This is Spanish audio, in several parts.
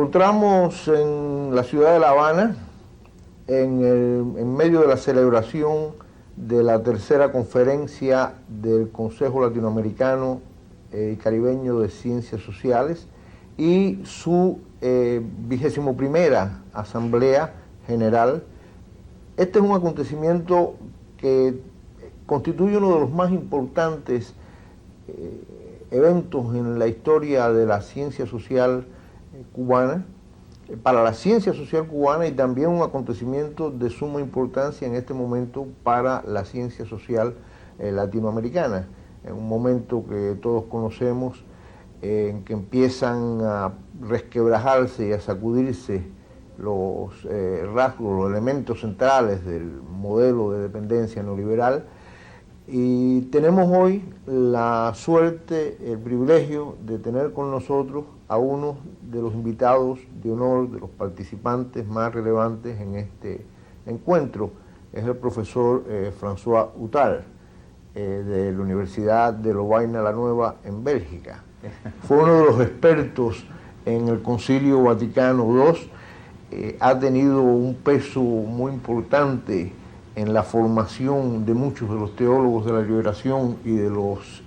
encontramos en la ciudad de La Habana, en medio de la celebración de la tercera conferencia del Consejo Latinoamericano y Caribeño de Ciencias Sociales y su 21ª Asamblea General. Este es un acontecimiento que constituye uno de los más importantes eventos en la historia de la ciencia social cubana, para la ciencia social cubana, y también un acontecimiento de suma importancia en este momento para la ciencia social latinoamericana, en un momento que todos conocemos, en que empiezan a resquebrajarse y a sacudirse los rasgos, los elementos centrales del modelo de dependencia neoliberal. Y tenemos hoy la suerte, el privilegio de tener con nosotros a uno de los invitados de honor, de los participantes más relevantes en este encuentro. Es el profesor François Hutar, de la Universidad de Lovaina-la-Nueva en Bélgica. Fue uno de los expertos en el Concilio Vaticano II, ha tenido un peso muy importante en la formación de muchos de los teólogos de la liberación y de los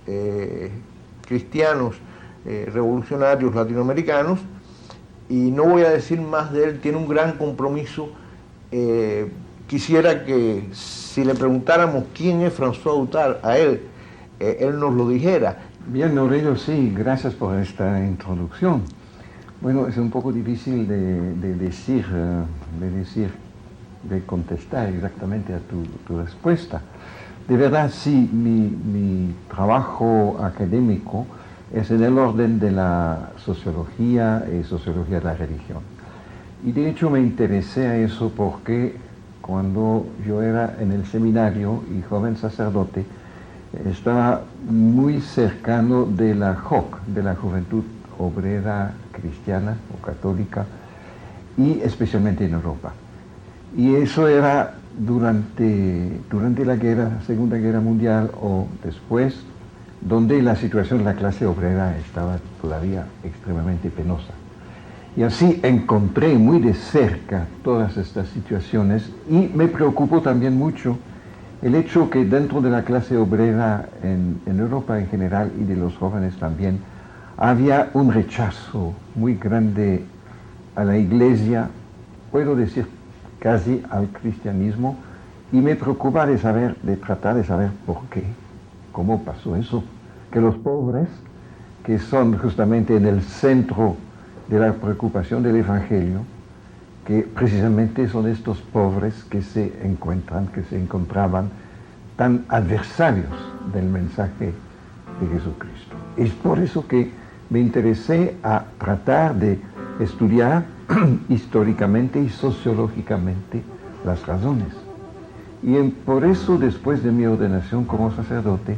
cristianos revolucionarios latinoamericanos, y no voy a decir más de él, tiene un gran compromiso. Quisiera que si le preguntáramos quién es François Hutar a él, él nos lo dijera. Bien, Aurelio, sí, gracias por esta introducción. Bueno, es un poco difícil de contestar exactamente a tu respuesta. De verdad, sí, mi trabajo académico es en el orden de la sociología y sociología de la religión. Y de hecho me interesé a eso porque cuando yo era en el seminario y joven sacerdote, estaba muy cercano de la JOC, de la Juventud Obrera Cristiana o Católica, y especialmente en Europa. Y eso era durante la Segunda Guerra Mundial o después, donde la situación de la clase obrera estaba todavía extremadamente penosa. Y así encontré muy de cerca todas estas situaciones, y me preocupó también mucho el hecho que dentro de la clase obrera en Europa en general y de los jóvenes también, había un rechazo muy grande a la Iglesia, puedo decir casi al cristianismo, y me preocupa de tratar de saber por qué, cómo pasó eso, que los pobres, que son justamente en el centro de la preocupación del Evangelio, que precisamente son estos pobres que se encontraban tan adversarios del mensaje de Jesucristo. Es por eso que me interesé a tratar de estudiar históricamente y sociológicamente las razones. Y por eso, después de mi ordenación como sacerdote,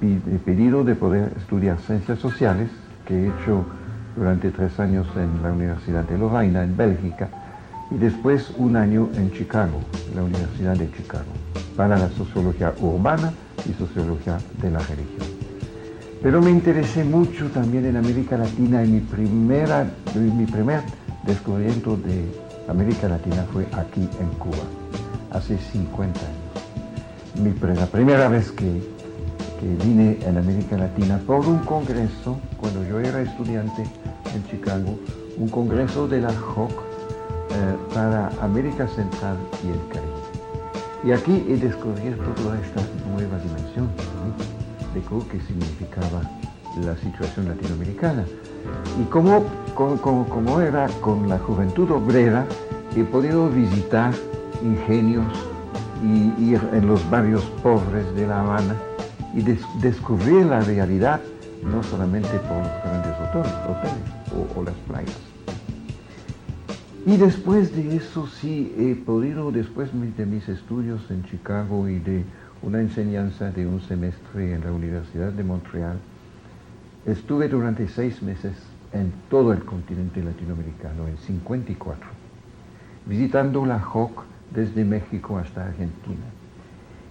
he pedido de poder estudiar ciencias sociales, que he hecho durante 3 años en la Universidad de Lovaina, en Bélgica, y después 1 año en Chicago, la Universidad de Chicago, para la sociología urbana y sociología de la religión. Pero me interesé mucho también en América Latina, y mi primer descubrimiento de América Latina fue aquí en Cuba, hace 50 años. La primera vez que vine en América Latina por un congreso, cuando yo era estudiante en Chicago, un congreso de la JOC para América Central y el Caribe. Y aquí he descubierto toda esta nueva dimensión de qué significaba la situación latinoamericana. Y como era con la juventud obrera, he podido visitar ingenios y ir en los barrios pobres de La Habana y descubrir la realidad, no solamente por los grandes hoteles o las playas. Y después de eso sí he podido, después de mis estudios en Chicago y de una enseñanza de un semestre en la Universidad de Montreal, estuve durante 6 meses en todo el continente latinoamericano, en 54, visitando la JOC desde México hasta Argentina.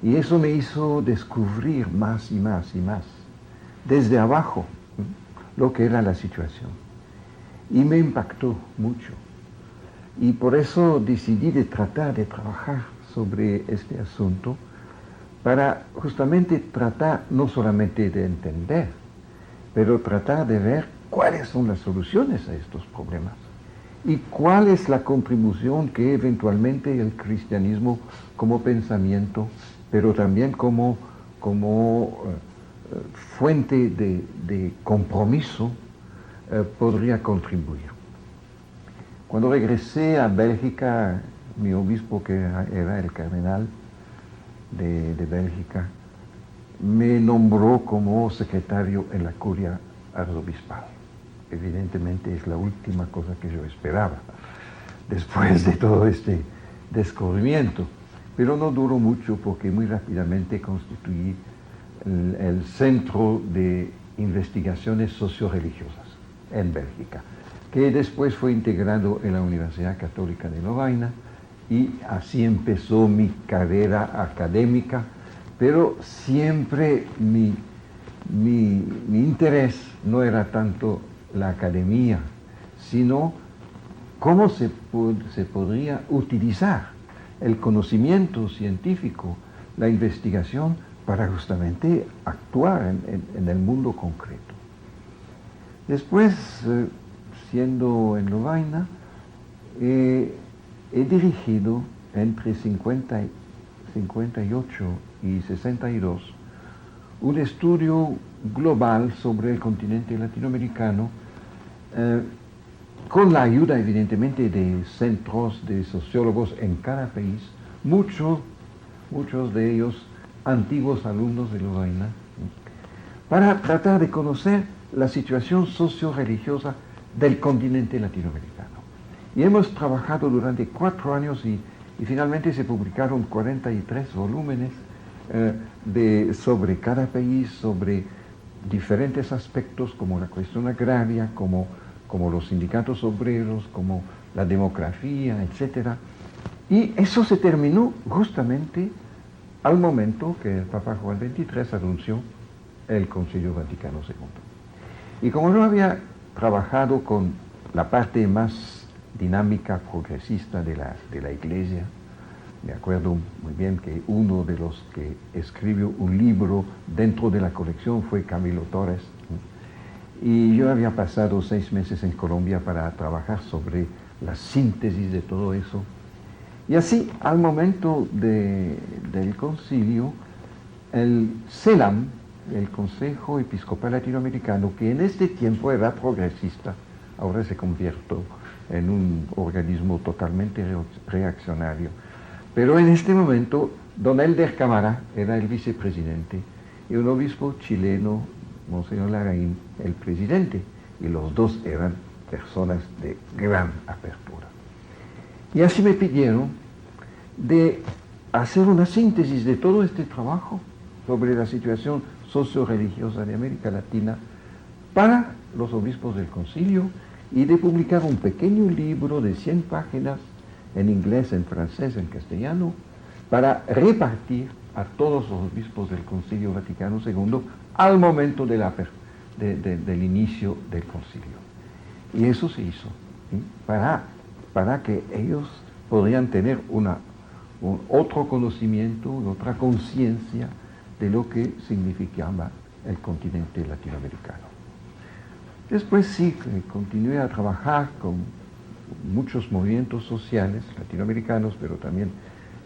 Y eso me hizo descubrir más y más y más, desde abajo, lo que era la situación. y me impactó mucho. Y por eso decidí de tratar de trabajar sobre este asunto para justamente tratar no solamente de entender, pero tratar de ver cuáles son las soluciones a estos problemas y cuál es la contribución que eventualmente el cristianismo como pensamiento, pero también como fuente de compromiso podría contribuir. Cuando regresé a Bélgica, mi obispo, que era el cardenal de Bélgica, me nombró como secretario en la curia arzobispal. Evidentemente es la última cosa que yo esperaba después de todo este descubrimiento, pero no duró mucho porque muy rápidamente constituí el Centro de Investigaciones Socio-Religiosas en Bélgica, que después fue integrado en la Universidad Católica de Lovaina, y así empezó mi carrera académica, pero siempre mi interés no era tanto la academia, sino cómo se podría utilizar el conocimiento científico, la investigación, para justamente actuar en el mundo concreto. Después, siendo en Lovaina, he dirigido entre 58 y 62 un estudio global sobre el continente latinoamericano, con la ayuda evidentemente de centros de sociólogos en cada país, muchos de ellos antiguos alumnos de Lovaina, para tratar de conocer la situación socio-religiosa del continente latinoamericano. Y hemos trabajado durante 4 años y finalmente se publicaron 43 volúmenes sobre cada país, sobre diferentes aspectos como la cuestión agraria, como los sindicatos obreros, como la demografía, etc. Y eso se terminó justamente al momento que el Papa Juan XXIII anunció el Concilio Vaticano II. Y como yo había trabajado con la parte más dinámica, progresista de la Iglesia, me acuerdo muy bien que uno de los que escribió un libro dentro de la colección fue Camilo Torres, y yo había pasado 6 meses en Colombia para trabajar sobre la síntesis de todo eso. Y así, al momento del concilio, el CELAM, el Consejo Episcopal Latinoamericano, que en este tiempo era progresista, ahora se convirtió en un organismo totalmente reaccionario. Pero en este momento, don Elder Camara era el vicepresidente y un obispo chileno, Monseñor Larraín, el presidente, y los dos eran personas de gran apertura. Y así me pidieron de hacer una síntesis de todo este trabajo sobre la situación socio-religiosa de América Latina para los obispos del concilio y de publicar un pequeño libro de 100 páginas en inglés, en francés, en castellano, para repartir a todos los obispos del Concilio Vaticano II al momento del inicio del concilio. Y eso se hizo, ¿sí? para que ellos podrían tener otro conocimiento, otra conciencia de lo que significaba el continente latinoamericano. Después sí, continué a trabajar con muchos movimientos sociales latinoamericanos, pero también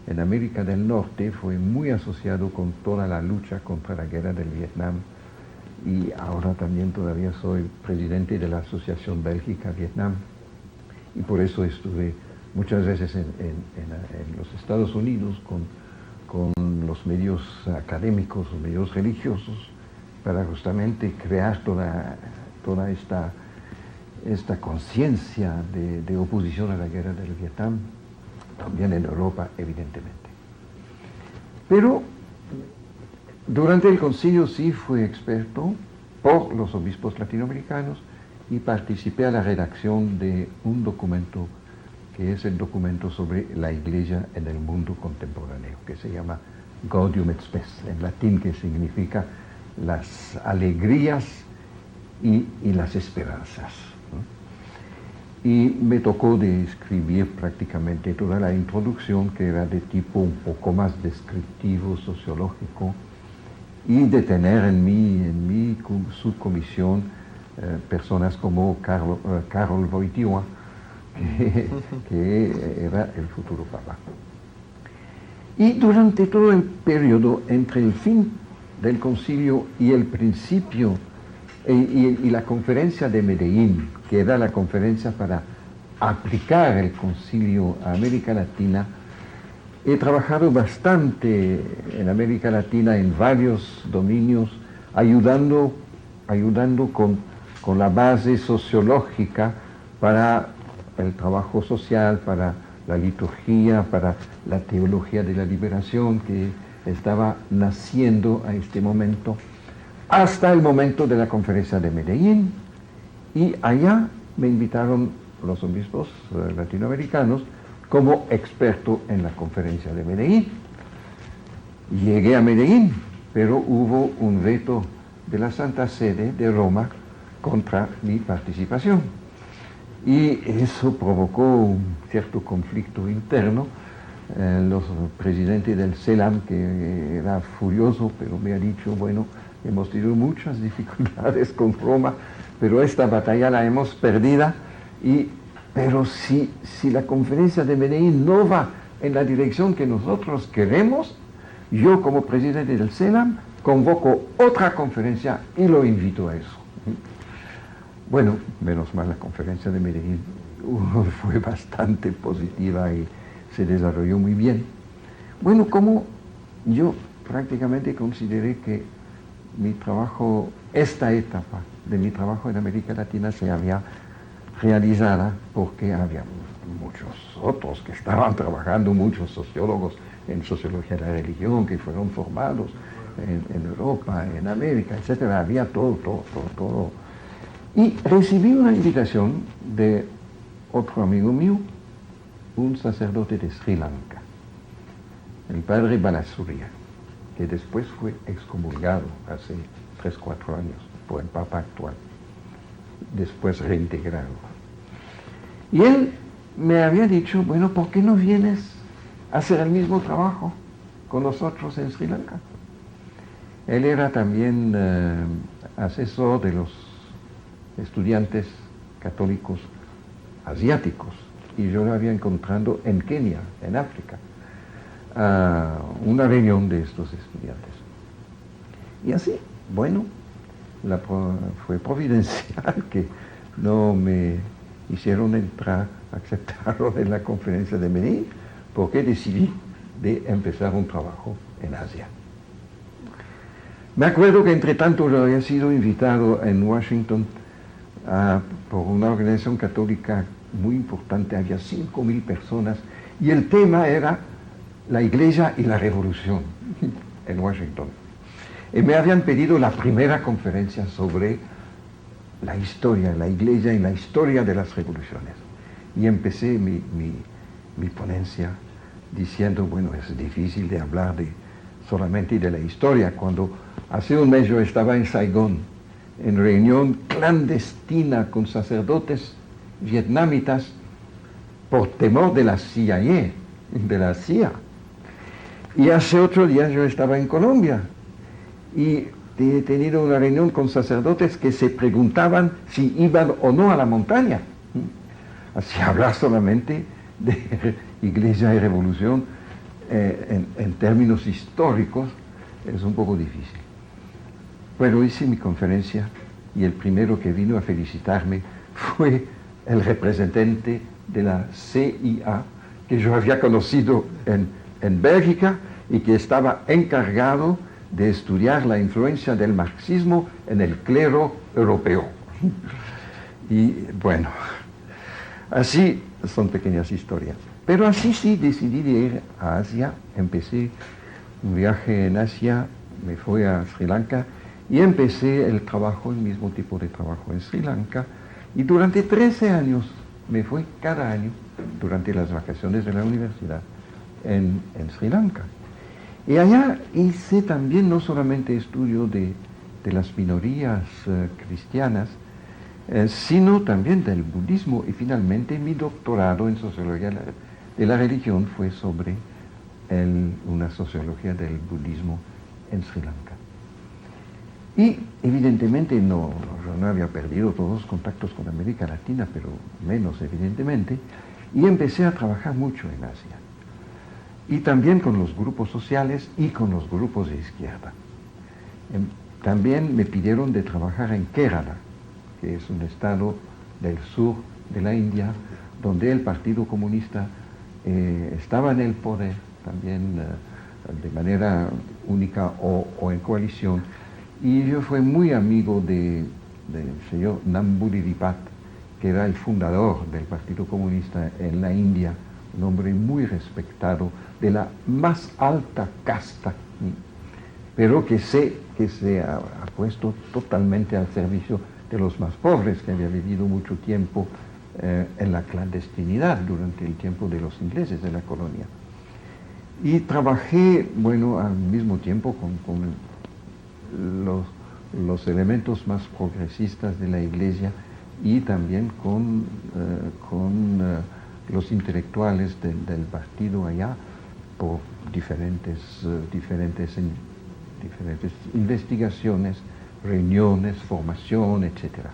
en América del Norte. Fue muy asociado con toda la lucha contra la guerra del Vietnam, y ahora también todavía soy presidente de la Asociación Bélgica-Vietnam, y por eso estuve muchas veces en los Estados Unidos con los medios académicos, los medios religiosos, para justamente crear toda esta conciencia de oposición a la guerra del Vietnam, también en Europa, evidentemente. Pero durante el concilio sí fui experto por los obispos latinoamericanos y participé a la redacción de un documento que es el documento sobre la Iglesia en el mundo contemporáneo, que se llama Gaudium et Spes, en latín, que significa las alegrías y las esperanzas, ¿no? y me tocó de escribir prácticamente toda la introducción, que era de tipo un poco más descriptivo, sociológico, y de tener en mi subcomisión personas como Karol Wojtyła, que era el futuro Papa. Y durante todo el periodo entre el fin del concilio y el principio y la conferencia de Medellín, que era la conferencia para aplicar el concilio a América Latina, he trabajado bastante en América Latina en varios dominios, ayudando con la base sociológica para el trabajo social, para la liturgia, para la teología de la liberación que estaba naciendo a este momento, hasta el momento de la conferencia de Medellín, y allá me invitaron los obispos latinoamericanos como experto en la conferencia de Medellín. Llegué a Medellín, pero hubo un veto de la Santa Sede de Roma contra mi participación. Y eso provocó un cierto conflicto interno. Los presidentes del CELAM, que era furioso, pero me ha dicho, bueno, hemos tenido muchas dificultades con Roma, pero esta batalla la hemos perdida, pero si la conferencia de Medellín no va en la dirección que nosotros queremos, yo como presidente del CELAM convoco otra conferencia y lo invito a eso. Bueno, menos mal la conferencia de Medellín fue bastante positiva y se desarrolló muy bien. Bueno, como yo prácticamente consideré que mi trabajo, esta etapa de mi trabajo en América Latina se había realizada, porque había muchos otros que estaban trabajando, muchos sociólogos en sociología de la religión que fueron formados en Europa, en América, etc. Había todo. Y recibí una invitación de otro amigo mío, un sacerdote de Sri Lanka, el padre Balasuria, que después fue excomulgado hace 3-4 años por el Papa actual, después reintegrado. Y él me había dicho, bueno, ¿por qué no vienes a hacer el mismo trabajo con nosotros en Sri Lanka? Él era también asesor de los estudiantes católicos asiáticos, y yo lo había encontrado en Kenia, en África, una reunión de estos estudiantes. Y así, bueno, fue providencial que no me hicieron aceptarlo en la conferencia de Medellín, porque decidí de empezar un trabajo en Asia. Me acuerdo que entre tanto yo había sido invitado en Washington por una organización católica muy importante, había 5.000 personas, y el tema era la Iglesia y la Revolución en Washington. Y me habían pedido la primera conferencia sobre la historia, la Iglesia y la historia de las revoluciones. Y empecé mi ponencia diciendo, bueno, es difícil de hablar solamente de la historia, cuando hace un mes yo estaba en Saigón, en reunión clandestina con sacerdotes vietnamitas por temor de la CIA, de la CIA. Y hace otro día yo estaba en Colombia y he tenido una reunión con sacerdotes que se preguntaban si iban o no a la montaña. Así hablar solamente de Iglesia y Revolución en términos históricos es un poco difícil. Pero hice mi conferencia y el primero que vino a felicitarme fue el representante de la CIA, que yo había conocido en Bélgica y que estaba encargado de estudiar la influencia del marxismo en el clero europeo. Y bueno, así son pequeñas historias. Pero así sí decidí de ir a Asia, empecé un viaje en Asia, me fui a Sri Lanka y empecé el mismo tipo de trabajo en Sri Lanka, y durante 13 años me fui cada año durante las vacaciones de la universidad en Sri Lanka. Y allá hice también no solamente estudio de las minorías cristianas, sino también del budismo, y finalmente mi doctorado en sociología de la religión fue sobre una sociología del budismo en Sri Lanka. Y evidentemente yo no había perdido todos los contactos con América Latina, pero menos evidentemente, y empecé a trabajar mucho en Asia. Y también con los grupos sociales y con los grupos de izquierda. También me pidieron de trabajar en Kerala, que es un estado del sur de la India, donde el Partido Comunista estaba en el poder, también de manera única o en coalición. Y yo fui muy amigo del señor Namboodiripad, que era el fundador del Partido Comunista en la India, un hombre muy respetado, de la más alta casta, pero que se ha puesto totalmente al servicio de los más pobres, que había vivido mucho tiempo en la clandestinidad durante el tiempo de los ingleses de la colonia. Y trabajé, al mismo tiempo con los elementos más progresistas de la Iglesia y también con los intelectuales del partido allá por diferentes investigaciones, reuniones, formación, etc.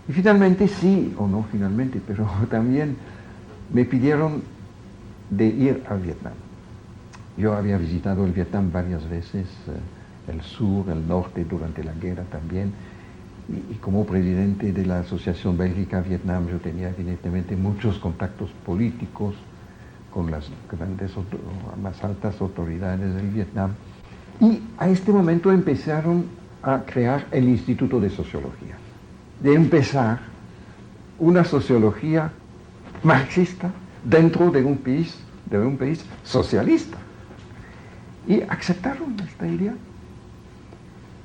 Y finalmente, sí o no finalmente, pero también me pidieron de ir a Vietnam. Yo había visitado el Vietnam varias veces, el sur, el norte, durante la guerra también, y como presidente de la Asociación Bélgica Vietnam yo tenía evidentemente muchos contactos políticos con las más altas autoridades del Vietnam, y a este momento empezaron a crear el Instituto de Sociología, de empezar una sociología marxista dentro de un país socialista. Y aceptaron esta idea.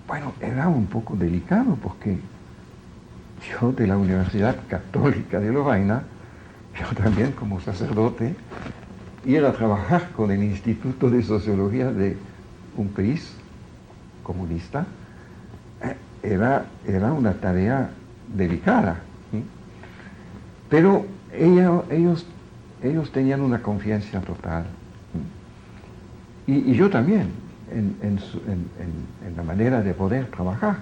Bueno, era un poco delicado porque yo de la Universidad Católica de Lovaina, yo también como sacerdote, ir a trabajar con el Instituto de Sociología de un país comunista, era una tarea delicada. ¿Sí? Pero ellos tenían una confianza total. Y yo también, en la manera de poder trabajar.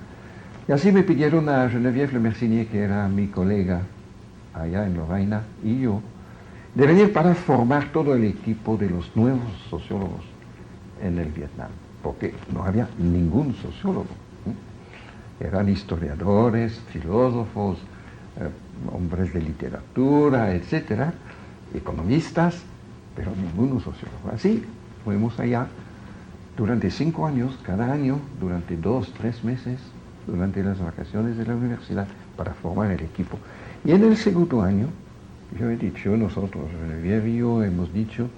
Y así me pidieron a Geneviève Lemercier, que era mi colega allá en Lovaina, y yo, de venir para formar todo el equipo de los nuevos sociólogos en el Vietnam, porque no había ningún sociólogo. Eran historiadores, filósofos, hombres de literatura, etcétera, economistas, pero ninguno sociólogo. Así fuimos allá durante 5 años, cada año, durante 2, 3 meses, durante las vacaciones de la universidad, para formar el equipo. Y en el segundo año, nosotros, Geneviève y yo, hemos dicho,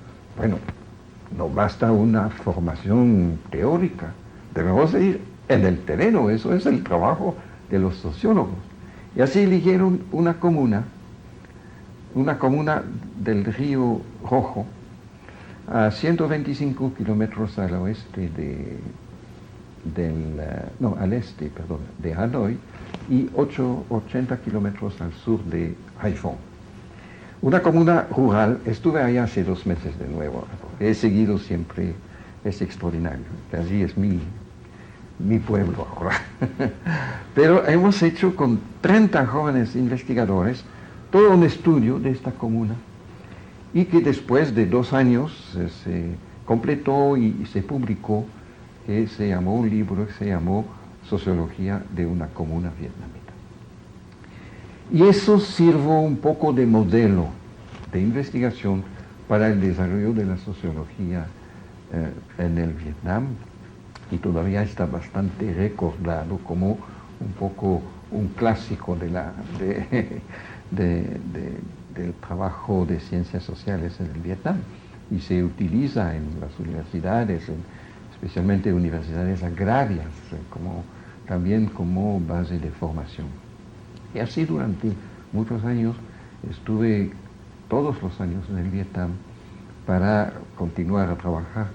no basta una formación teórica, debemos ir en el terreno, eso es el trabajo de los sociólogos. Y así eligieron una comuna del Río Rojo, a 125 kilómetros al oeste al este de Hanoi, y 80 kilómetros al sur de Haiphong. Una comuna rural. Estuve allá hace 2 meses de nuevo. He seguido siempre, es extraordinario. Allí es mi pueblo ahora. Pero hemos hecho con 30 jóvenes investigadores todo un estudio de esta comuna, y que después de 2 años se completó y se publicó, que se llamó un libro que se llamó Sociología de una comuna vietnamita. Y eso sirvió un poco de modelo de investigación para el desarrollo de la sociología en el Vietnam, y todavía está bastante recordado como un poco un clásico del trabajo de ciencias sociales en el Vietnam, y se utiliza en las universidades, especialmente universidades agrarias, también como base de formación. Y así durante muchos años estuve todos los años en el Vietnam para continuar a trabajar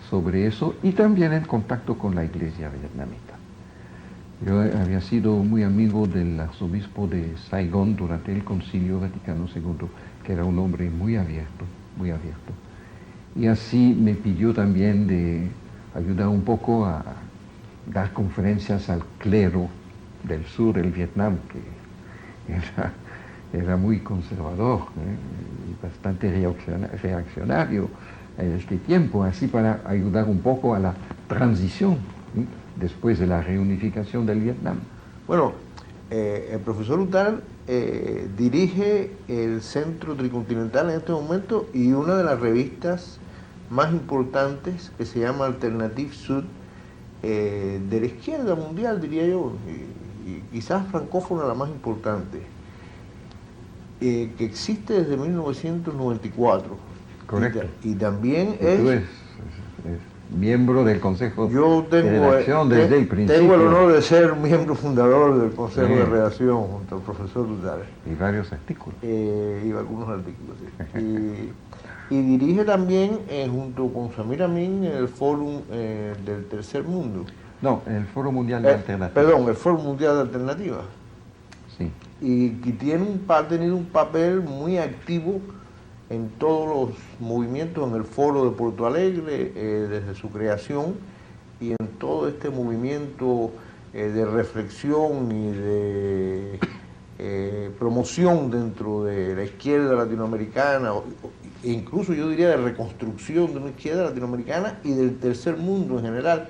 sobre eso, y también en contacto con la iglesia vietnamita. Yo había sido muy amigo del arzobispo de Saigón durante el Concilio Vaticano II, que era un hombre muy abierto, muy abierto. Y así me pidió también de ayudar un poco a dar conferencias al clero del sur del Vietnam, que era muy conservador, y bastante reaccionario en este tiempo, así para ayudar un poco a la transición después de la reunificación del Vietnam. Bueno, el profesor Utar dirige el Centro Tricontinental en este momento y una de las revistas más importantes que se llama Alternative Sud, de la izquierda mundial, diría yo, y quizás francófona la más importante, que existe desde 1994. Correcto. Y también Tú es miembro del Consejo de Redacción desde el principio. Tengo el honor de ser miembro fundador del Consejo de Redacción junto al profesor Utar. Y varios artículos. Y algunos artículos, sí. Y dirige también, junto con Samir Amin, el Fórum del Tercer Mundo. No, el Foro Mundial de Alternativas. Perdón, el Foro Mundial de Alternativas. Sí. Y que ha tenido un papel muy activo en todos los movimientos, en el Foro de Porto Alegre, desde su creación, y en todo este movimiento de reflexión y de promoción dentro de la izquierda latinoamericana, e incluso yo diría de reconstrucción de una izquierda latinoamericana y del tercer mundo en general.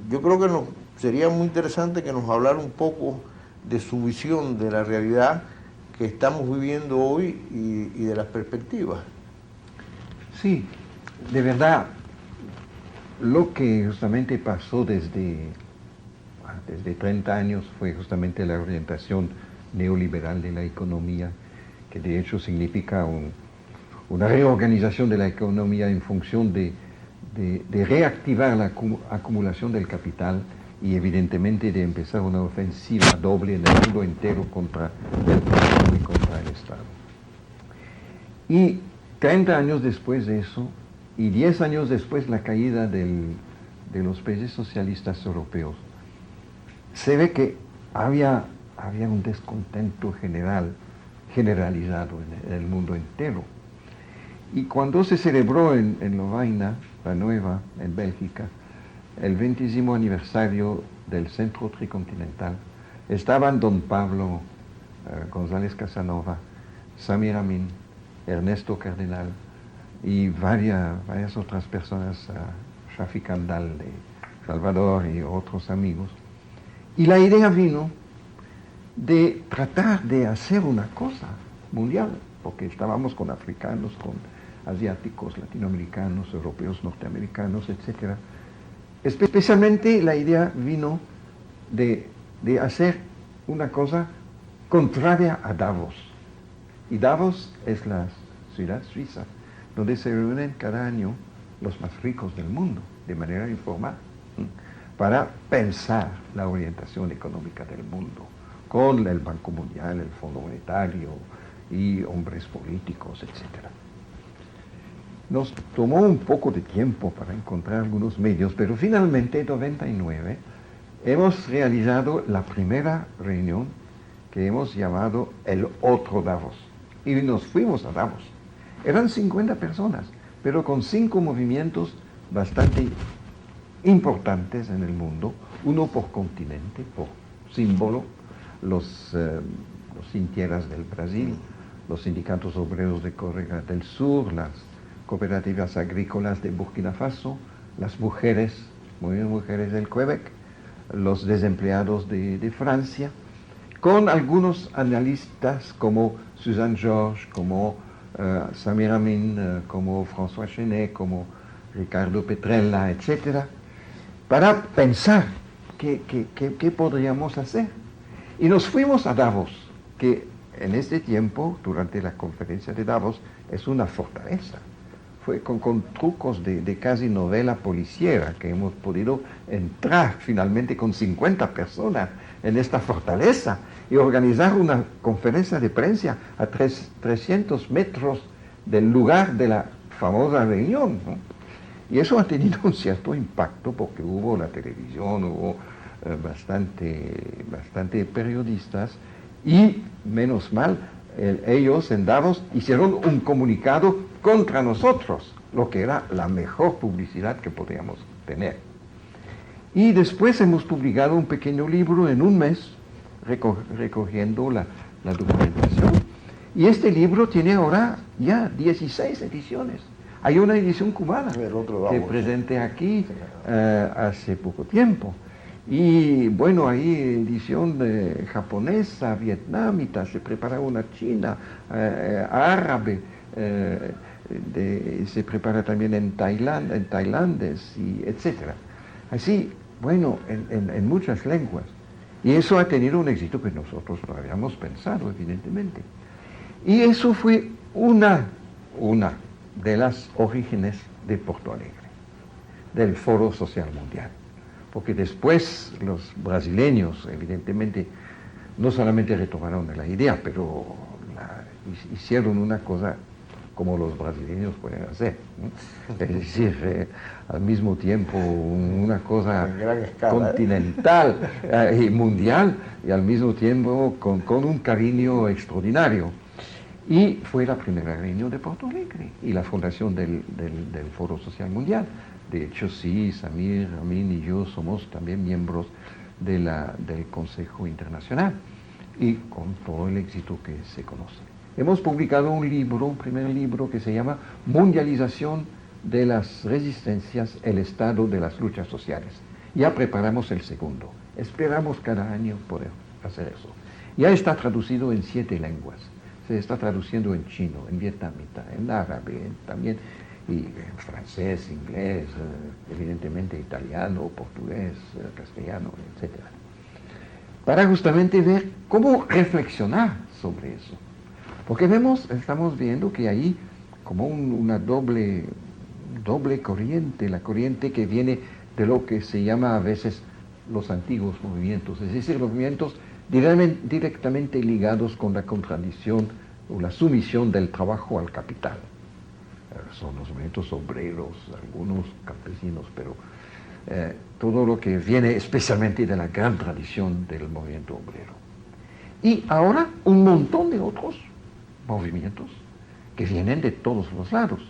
Yo creo que sería muy interesante que nos hablara un poco de su visión de la realidad que estamos viviendo hoy y de las perspectivas. Sí, de verdad, lo que justamente pasó desde 30 años fue justamente la orientación neoliberal de la economía, que de hecho significa una reorganización de la economía en función de reactivar la acumulación del capital y evidentemente de empezar una ofensiva doble en el mundo entero contra el consumo y contra el Estado. Y 30 años después de eso, y 10 años después la caída de los países socialistas europeos, se ve que había un descontento generalizado en el mundo entero. Y cuando se celebró en Lovaina, la Nueva, en Bélgica, el 20º aniversario del Centro Tricontinental, estaban don Pablo González Casanova, Samir Amin, Ernesto Cardenal y varias otras personas, Shafi Kandal de Salvador y otros amigos. Y la idea vino de tratar de hacer una cosa mundial, porque estábamos con africanos, con asiáticos, latinoamericanos, europeos, norteamericanos, etc. Especialmente la idea vino de hacer una cosa contraria a Davos. Y Davos es la ciudad suiza, donde se reúnen cada año los más ricos del mundo, de manera informal, para pensar la orientación económica del mundo, con el Banco Mundial, el Fondo Monetario y hombres políticos, etc. Nos tomó un poco de tiempo para encontrar algunos medios, pero finalmente en 99 hemos realizado la primera reunión que hemos llamado el otro Davos. Y nos fuimos a Davos. Eran 50 personas, pero con 5 movimientos bastante importantes en el mundo, uno por continente, por símbolo, los sin tierras del Brasil, los sindicatos obreros de Corea del Sur, las cooperativas agrícolas de Burkina Faso, las mujeres, mujeres del Quebec, los desempleados de Francia, con algunos analistas como Suzanne Georges, como Samir Amin, como François Chenet, como Ricardo Petrella, etc., para pensar qué podríamos hacer. Y nos fuimos a Davos, que en este tiempo, durante la conferencia de Davos, es una fortaleza. Fue con trucos de casi novela policiera que hemos podido entrar finalmente con 50 personas en esta fortaleza y organizar una conferencia de prensa a 300 metros del lugar de la famosa reunión, ¿no? Y eso ha tenido un cierto impacto porque hubo la televisión, hubo bastante periodistas, y menos mal, ellos en Davos hicieron un comunicado contra nosotros, lo que era la mejor publicidad que podíamos tener. Y después hemos publicado un pequeño libro en un mes, recogiendo la documentación. Y este libro tiene ahora ya 16 ediciones. Hay una edición cubana que presenté aquí hace poco tiempo. Y bueno, hay edición japonesa, vietnamita, se prepara una china, árabe, se prepara también en tailandés, y etc. Así, bueno, en muchas lenguas. Y eso ha tenido un éxito que nosotros no habíamos pensado, evidentemente. Y eso fue una de las orígenes de Porto Alegre, del Foro Social Mundial. Porque después los brasileños, evidentemente, no solamente retomaron la idea, pero hicieron una cosa como los brasileños pueden hacer, ¿no? Es decir, al mismo tiempo una cosa continental y mundial, y al mismo tiempo con un cariño extraordinario. Y fue la primera reunión de Porto Alegre y la fundación del Foro Social Mundial. De hecho, sí, Samir, Amin y yo somos también miembros del Consejo Internacional, y con todo el éxito que se conoce. Hemos publicado un primer libro que se llama Mundialización de las Resistencias, el Estado de las Luchas Sociales. Ya preparamos el segundo. Esperamos cada año poder hacer eso. Ya está traducido en 7 lenguas. Se está traduciendo en chino, en vietnamita, en árabe, también, y en francés, inglés, evidentemente italiano, portugués, castellano, etc. Para justamente ver cómo reflexionar sobre eso. Porque estamos viendo que hay como una doble corriente, la corriente que viene de lo que se llama a veces los antiguos movimientos, es decir, los movimientos directamente ligados con la contradicción o la sumisión del trabajo al capital. Son los movimientos obreros, algunos campesinos, pero todo lo que viene especialmente de la gran tradición del movimiento obrero. Y ahora un montón de otros movimientos que vienen de todos los lados,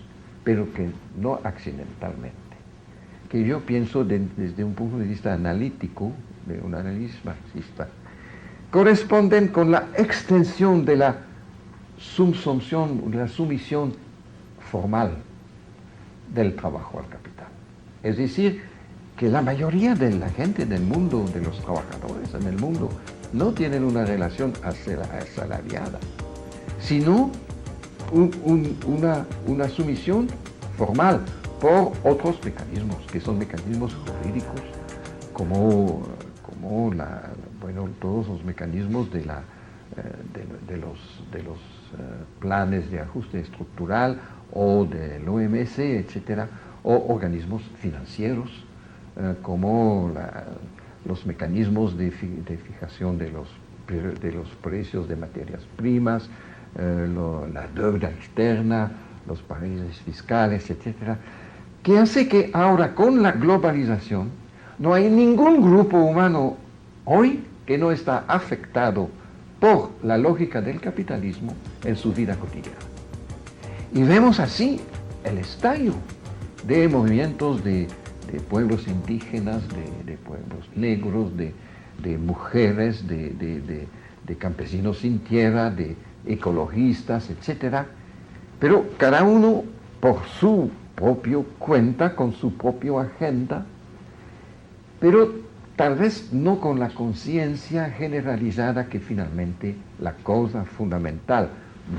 pero que no accidentalmente, que yo pienso desde un punto de vista analítico, de un análisis marxista, corresponden con la extensión de la sumisión formal del trabajo al capital. Es decir, que la mayoría de la gente del mundo, de los trabajadores en el mundo, no tienen una relación asalariada, sino una sumisión formal por otros mecanismos, que son mecanismos jurídicos, como todos los mecanismos de los planes de ajuste estructural o del OMS, etcétera, o organismos financieros, como los mecanismos de fijación de los precios de materias primas, la deuda externa, los paraísos fiscales, etcétera, que hace que ahora con la globalización no hay ningún grupo humano hoy que no está afectado por la lógica del capitalismo en su vida cotidiana. Y vemos así el estallo de movimientos de pueblos indígenas, de pueblos negros, de mujeres, de campesinos sin tierra, de ecologistas, etc. Pero cada uno por su propio cuenta, con su propia agenda, pero tal vez no con la conciencia generalizada que finalmente la cosa fundamental,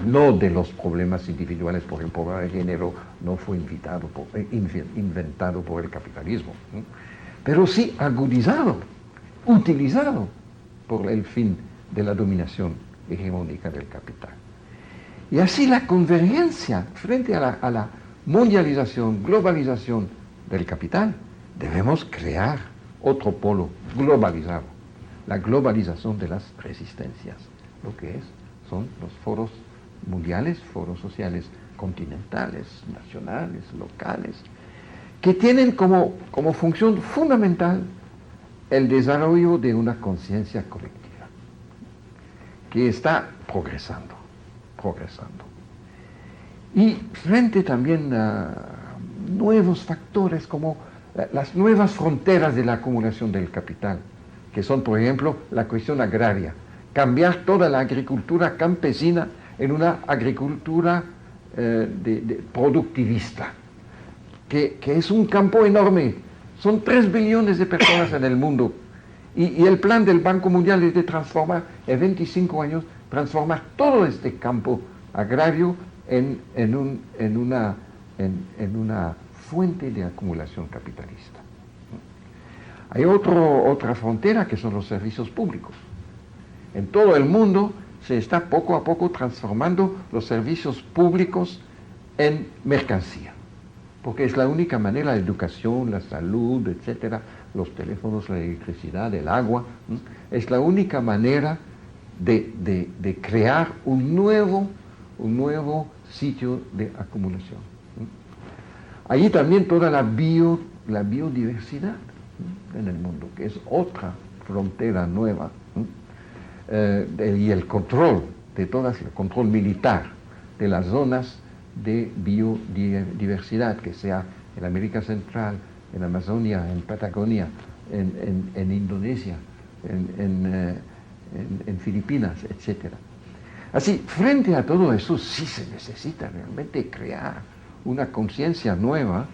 no de los problemas individuales, por el problema de género no fue inventado por el capitalismo, ¿no? Pero sí agudizado, utilizado por el fin de la dominación hegemónica del capital. Y así la convergencia frente a la mundialización, globalización del capital, debemos crear otro polo globalizado, la globalización de las resistencias, lo que son los foros mundiales, foros sociales continentales, nacionales, locales, que tienen como función fundamental el desarrollo de una conciencia colectiva que está progresando. Y frente también a nuevos factores como las nuevas fronteras de la acumulación del capital, que son, por ejemplo, la cuestión agraria, cambiar toda la agricultura campesina en una agricultura productivista, que es un campo enorme. Son 3 billones de personas en el mundo. Y el plan del Banco Mundial es de transformar, en 25 años, transformar todo este campo agrario en una fuente de acumulación capitalista. Hay otra frontera que son los servicios públicos. En todo el mundo se está poco a poco transformando los servicios públicos en mercancía, porque es la única manera, la educación, la salud, etcétera, los teléfonos, la electricidad, el agua, es la única manera de crear un nuevo sitio de acumulación. Allí también toda la biodiversidad en el mundo, que es otra frontera nueva, y el control el control militar de las zonas de biodiversidad, que sea en América Central, en Amazonia, en Patagonia, en Indonesia, en Filipinas, etc. Así, frente a todo eso, sí se necesita realmente crear una conciencia nueva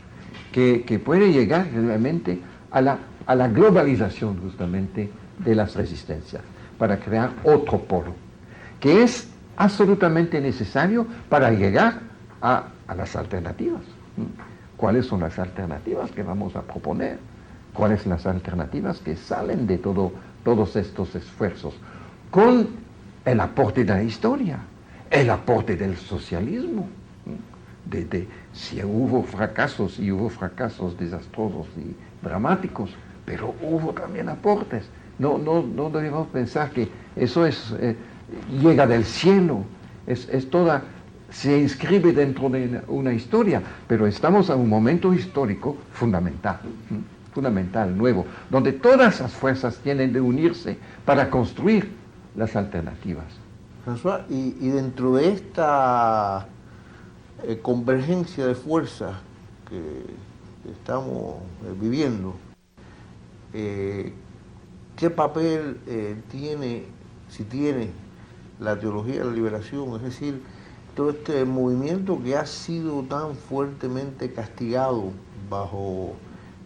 que puede llegar realmente a la globalización justamente de las resistencias, para crear otro polo, que es absolutamente necesario para llegar a las alternativas. ¿Cuáles son las alternativas que vamos a proponer? ¿Cuáles son las alternativas que salen de todos estos esfuerzos? Con el aporte de la historia, el aporte del socialismo, si hubo fracasos desastrosos y dramáticos, pero hubo también aportes. No debemos pensar que eso llega del cielo, se inscribe dentro de una historia, pero estamos en un momento histórico fundamental, nuevo, donde todas las fuerzas tienen de unirse para construir las alternativas. François, y dentro de esta convergencia de fuerzas que estamos viviendo, ¿qué papel tiene la teología de la liberación? Es decir, todo este movimiento que ha sido tan fuertemente castigado bajo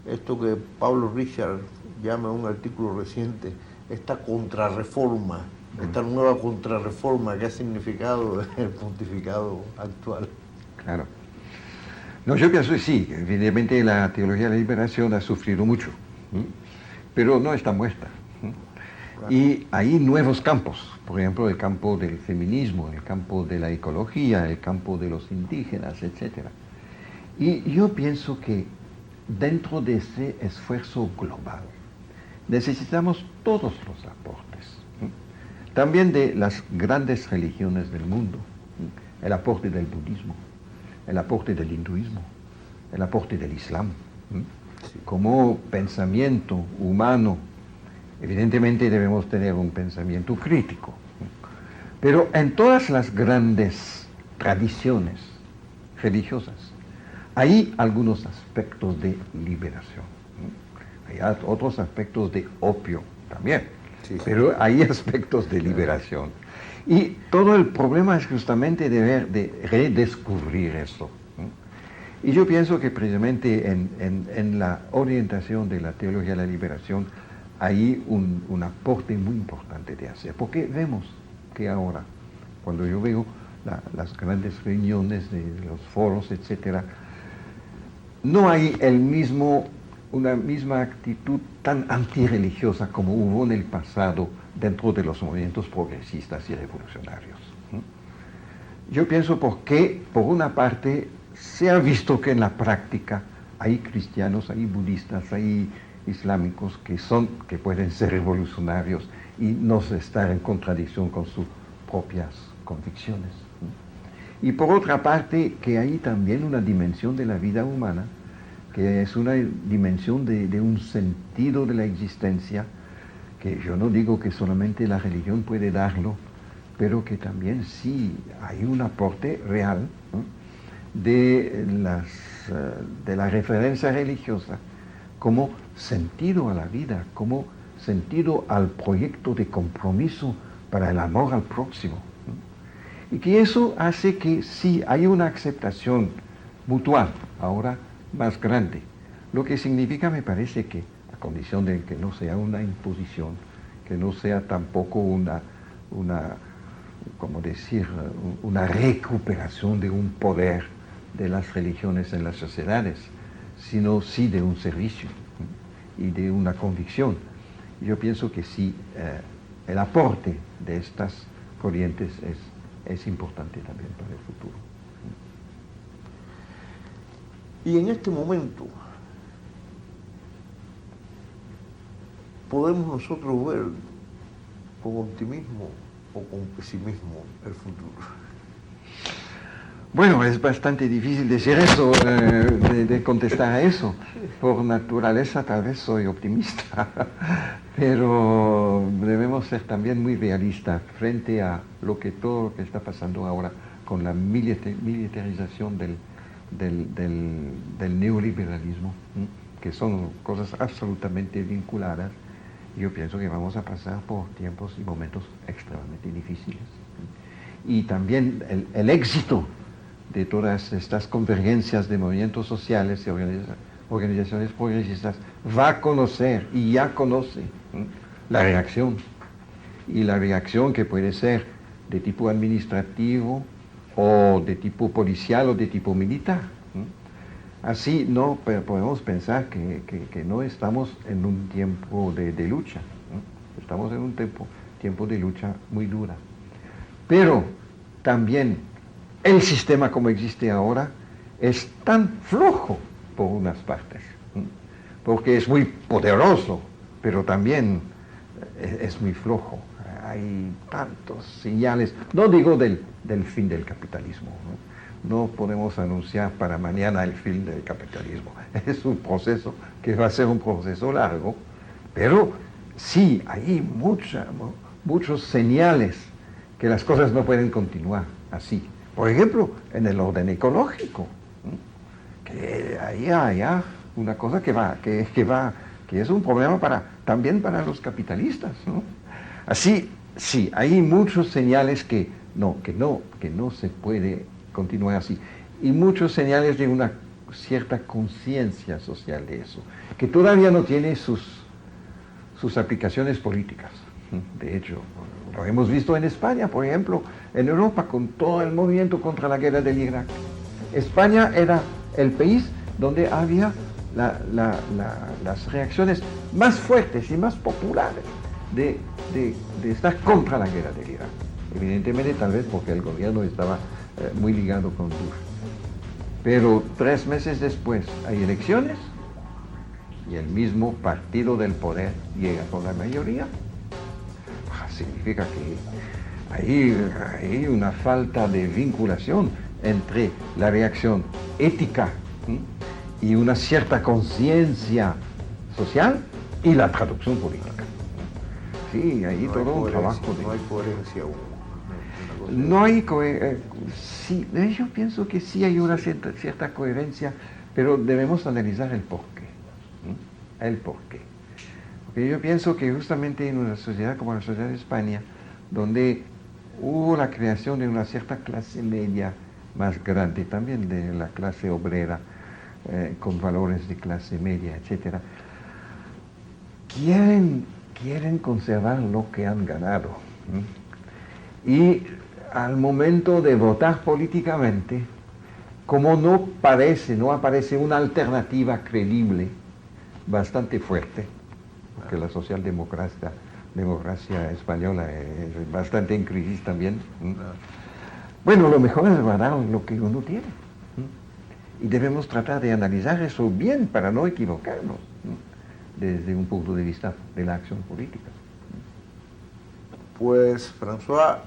esto que Pablo Richard llama en un artículo reciente, esta contrarreforma, esta nueva contrarreforma que ha significado el pontificado actual. Claro. No, yo pienso que sí, evidentemente la teología de la liberación ha sufrido mucho, pero no está muerta. Y hay nuevos campos, por ejemplo, el campo del feminismo, el campo de la ecología, el campo de los indígenas, etc. Y yo pienso que dentro de ese esfuerzo global necesitamos todos los aportes, también de las grandes religiones del mundo, el aporte del budismo, el aporte del hinduismo, el aporte del islam, como pensamiento humano. Evidentemente debemos tener un pensamiento crítico, pero en todas las grandes tradiciones religiosas hay algunos aspectos de liberación, hay otros aspectos de opio también, pero hay aspectos de liberación. Y todo el problema es justamente de redescubrir eso. Y yo pienso que precisamente en la orientación de la teología de la liberación hay un aporte muy importante de hacer, porque vemos que ahora, cuando yo veo las grandes reuniones de los foros, etc., no hay una misma actitud tan antirreligiosa como hubo en el pasado dentro de los movimientos progresistas y revolucionarios. Yo pienso porque, por una parte, se ha visto que en la práctica hay cristianos, hay budistas, hay islámicos que pueden ser revolucionarios y no estar en contradicción con sus propias convicciones. Y por otra parte, que hay también una dimensión de la vida humana que es una dimensión de un sentido de la existencia, que yo no digo que solamente la religión puede darlo, pero que también sí hay un aporte real, ¿no?, de la referencia religiosa como sentido a la vida, como sentido al proyecto de compromiso para el amor al próximo, ¿no? Y que eso hace que sí hay una aceptación mutual, ahora más grande, lo que significa, me parece, que a condición de que no sea una imposición, que no sea tampoco como decir, una recuperación de un poder de las religiones en las sociedades, sino sí de un servicio, ¿no?, y de una convicción. Yo pienso que sí, el aporte de estas corrientes es importante también para el futuro. Y en este momento podemos nosotros ver con optimismo o con pesimismo el futuro. Bueno, es bastante difícil decir eso, de contestar a eso. Por naturaleza tal vez soy optimista, pero debemos ser también muy realistas frente a todo lo que está pasando ahora con la militarización del neoliberalismo, ¿sí?, que son cosas absolutamente vinculadas. Yo pienso que vamos a pasar por tiempos y momentos extremadamente difíciles. Y también el éxito de todas estas convergencias de movimientos sociales y organizaciones progresistas va a conocer y ya conoce, ¿sí?, la reacción. Y la reacción que puede ser de tipo administrativo o de tipo policial o de tipo militar, ¿sí? Así no podemos pensar que no estamos en un tiempo de lucha, ¿sí? Estamos en un tiempo de lucha muy dura. Pero también el sistema como existe ahora es tan flojo por unas partes, ¿sí?, porque es muy poderoso, pero también es muy flojo. Hay tantos señales, no digo del fin del capitalismo, ¿no? No podemos anunciar para mañana el fin del capitalismo. Es un proceso que va a ser un proceso largo, pero sí hay muchos señales que las cosas no pueden continuar así. Por ejemplo, en el orden ecológico, ¿sí?, que ahí hay una cosa que es un problema también para los capitalistas, ¿no? Así, sí, hay muchos señales que no se puede continuar así. Y muchos señales de una cierta conciencia social de eso, que todavía no tiene sus aplicaciones políticas. De hecho, lo hemos visto en España, por ejemplo, en Europa, con todo el movimiento contra la guerra del Irak. España era el país donde había las reacciones más fuertes y más populares de estar contra la guerra del Irak. Evidentemente, tal vez porque el gobierno estaba muy ligado con Bush. Pero 3 meses después hay elecciones y el mismo partido del poder llega con la mayoría. Significa que hay una falta de vinculación entre la reacción ética, ¿sí?, y una cierta conciencia social y la traducción política. Sí, ahí no todo un trabajo. No hay coherencia aún. No hay sí, yo pienso que sí hay una cierta coherencia, pero debemos analizar el porqué. ¿Sí? El porqué. Porque yo pienso que justamente en una sociedad como la sociedad de España, donde hubo la creación de una cierta clase media más grande, también de la clase obrera, con valores de clase media, etc., quieren conservar lo que han ganado. ¿Sí? Y al momento de votar políticamente, como no aparece una alternativa creíble, bastante fuerte, porque la socialdemocracia española es bastante en crisis también. Bueno, lo mejor es guardar lo que uno tiene. Y debemos tratar de analizar eso bien para no equivocarnos desde un punto de vista de la acción política. Pues, François,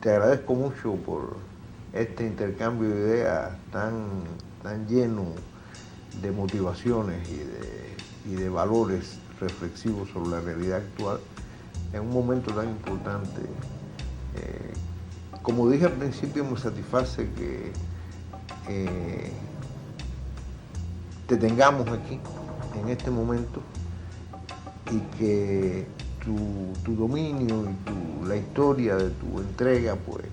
te agradezco mucho por este intercambio de ideas tan lleno de motivaciones y de valores reflexivos sobre la realidad actual en un momento tan importante. Como dije al principio, me satisface que te tengamos aquí en este momento y que tu dominio y la historia de tu entrega pues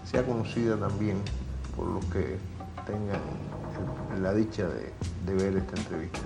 sea conocida también por los que tengan la dicha de ver esta entrevista.